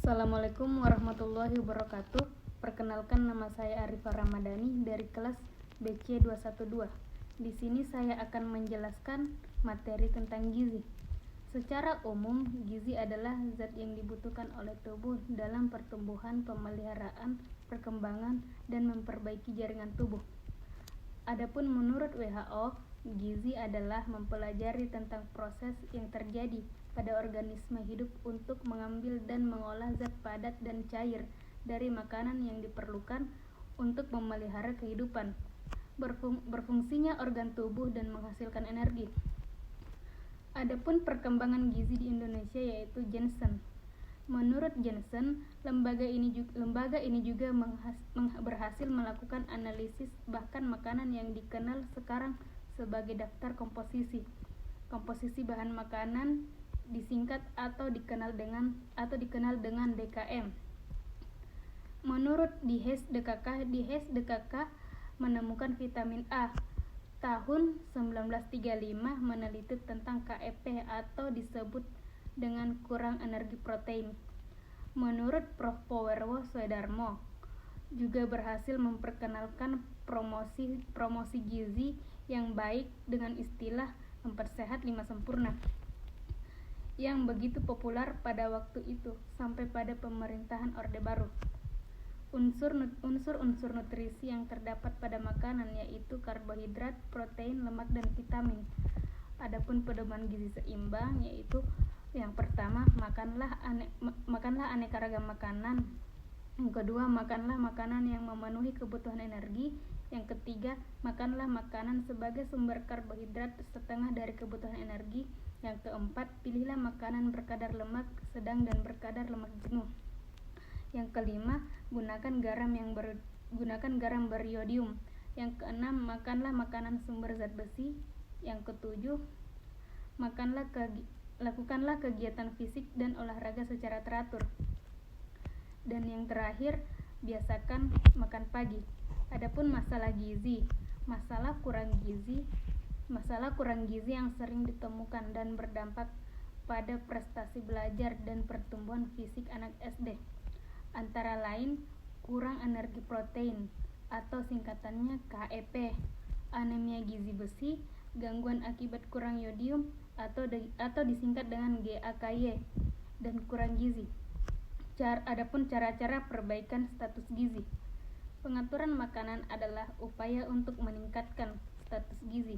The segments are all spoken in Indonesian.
Assalamualaikum warahmatullahi wabarakatuh. Perkenalkan, nama saya Arifah Ramadhani dari kelas BC 212. Di sini saya akan menjelaskan materi tentang gizi. Secara umum, gizi adalah zat yang dibutuhkan oleh tubuh dalam pertumbuhan, pemeliharaan, perkembangan, dan memperbaiki jaringan tubuh. Adapun menurut WHO, gizi adalah mempelajari tentang proses yang terjadi pada organisme hidup untuk mengambil dan mengolah zat padat dan cair dari makanan yang diperlukan untuk memelihara kehidupan, berfungsinya organ tubuh dan menghasilkan energi. Adapun perkembangan gizi di Indonesia yaitu Jensen. Menurut Jensen, lembaga ini juga berhasil melakukan analisis bahkan makanan yang dikenal sekarang sebagai daftar komposisi bahan makanan, disingkat atau dikenal dengan DKM. Menurut Dies DKK menemukan vitamin A. Tahun 1935 meneliti tentang KEP atau disebut dengan kurang energi protein. Menurut Prof. Powerwo Swedarmo juga berhasil memperkenalkan promosi gizi yang baik dengan istilah 4 sehat 5 sempurna yang begitu populer pada waktu itu sampai pada pemerintahan Orde Baru. Unsur-unsur nutrisi yang terdapat pada makanan yaitu karbohidrat, protein, lemak, dan vitamin. Adapun pedoman gizi seimbang yaitu yang pertama, makanlah aneka ragam makanan. Yang kedua, makanlah makanan yang memenuhi kebutuhan energi. Yang ketiga, makanlah makanan sebagai sumber karbohidrat setengah dari kebutuhan energi. Yang keempat, pilihlah makanan berkadar lemak sedang dan berkadar lemak jenuh. Yang kelima, gunakan garam beriodium. Yang keenam, makanlah makanan sumber zat besi. Yang ketujuh, lakukanlah kegiatan fisik dan olahraga secara teratur. Dan yang terakhir, biasakan makan pagi. Adapun masalah kurang gizi yang sering ditemukan dan berdampak pada prestasi belajar dan pertumbuhan fisik anak SD. Antara lain, kurang energi protein atau singkatannya KEP, anemia gizi besi, gangguan akibat kurang yodium atau disingkat dengan GAKY, dan kurang gizi. Adapun cara-cara perbaikan status gizi. Pengaturan makanan adalah upaya untuk meningkatkan status gizi,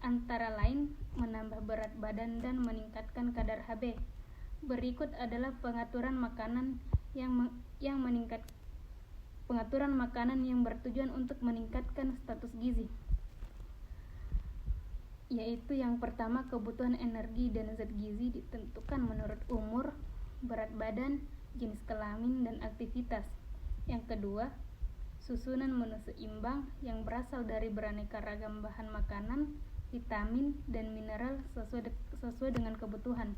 antara lain menambah berat badan dan meningkatkan kadar Hb. Berikut adalah pengaturan makanan yang bertujuan untuk meningkatkan status gizi. Yaitu yang pertama, kebutuhan energi dan zat gizi ditentukan menurut umur, berat badan, jenis kelamin, dan aktivitas. Yang kedua, susunan menu seimbang yang berasal dari beraneka ragam bahan makanan, vitamin, dan mineral sesuai dengan kebutuhan.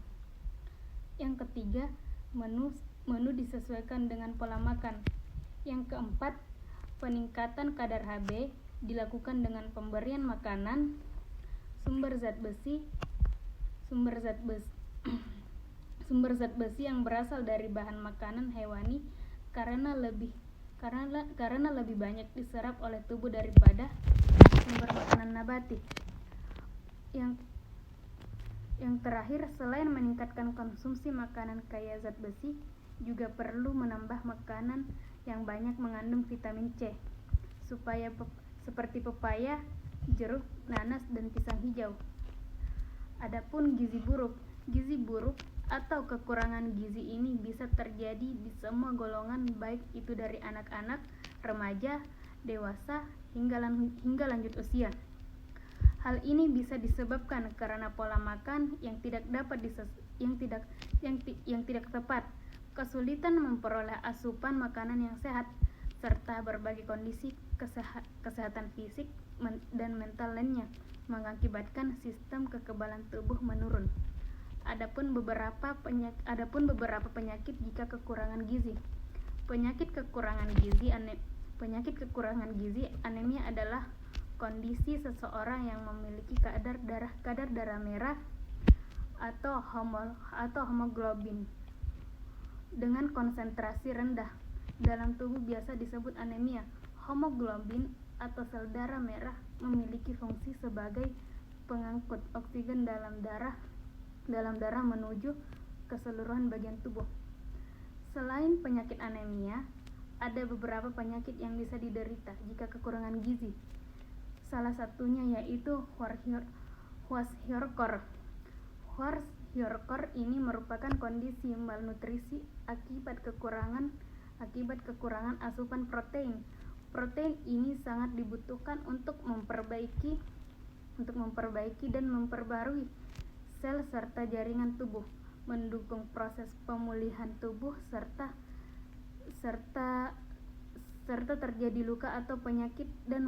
Yang ketiga, menu disesuaikan dengan pola makan. Yang keempat, peningkatan kadar Hb dilakukan dengan pemberian makanan sumber zat besi yang berasal dari bahan makanan hewani karena lebih banyak diserap oleh tubuh daripada sumber makanan nabati. Yang terakhir, selain meningkatkan konsumsi makanan kaya zat besi, juga perlu menambah makanan yang banyak mengandung vitamin C, seperti pepaya, jeruk, nanas, dan pisang hijau. Adapun gizi buruk atau kekurangan gizi ini bisa terjadi di semua golongan, baik itu dari anak-anak, remaja, dewasa, hingga lanjut usia. Hal ini bisa disebabkan karena pola makan yang tidak tepat, kesulitan memperoleh asupan makanan yang sehat, serta berbagai kondisi kesehatan fisik dan mental lainnya mengakibatkan sistem kekebalan tubuh menurun. Adapun beberapa penyakit jika kekurangan gizi. Penyakit kekurangan gizi anemia adalah kondisi seseorang yang memiliki kadar darah merah atau hemoglobin dengan konsentrasi rendah dalam tubuh biasa disebut anemia. Hemoglobin atau sel darah merah memiliki fungsi sebagai pengangkut oksigen dalam darah menuju keseluruhan bagian tubuh. Selain penyakit anemia, ada beberapa penyakit yang bisa diderita jika kekurangan gizi. Salah satunya yaitu kwashiorkor. Kwashiorkor ini merupakan kondisi malnutrisi akibat kekurangan asupan protein. Protein ini sangat dibutuhkan untuk memperbaiki dan memperbarui sel serta jaringan tubuh, mendukung proses pemulihan tubuh serta terjadi luka atau penyakit dan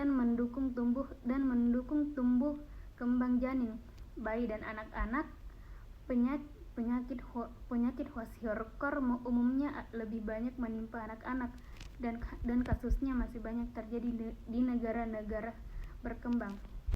mendukung tumbuh kembang janin, bayi dan anak-anak. Penyakit kwashiorkor umumnya lebih banyak menimpa anak-anak dan kasusnya masih banyak terjadi di negara-negara berkembang.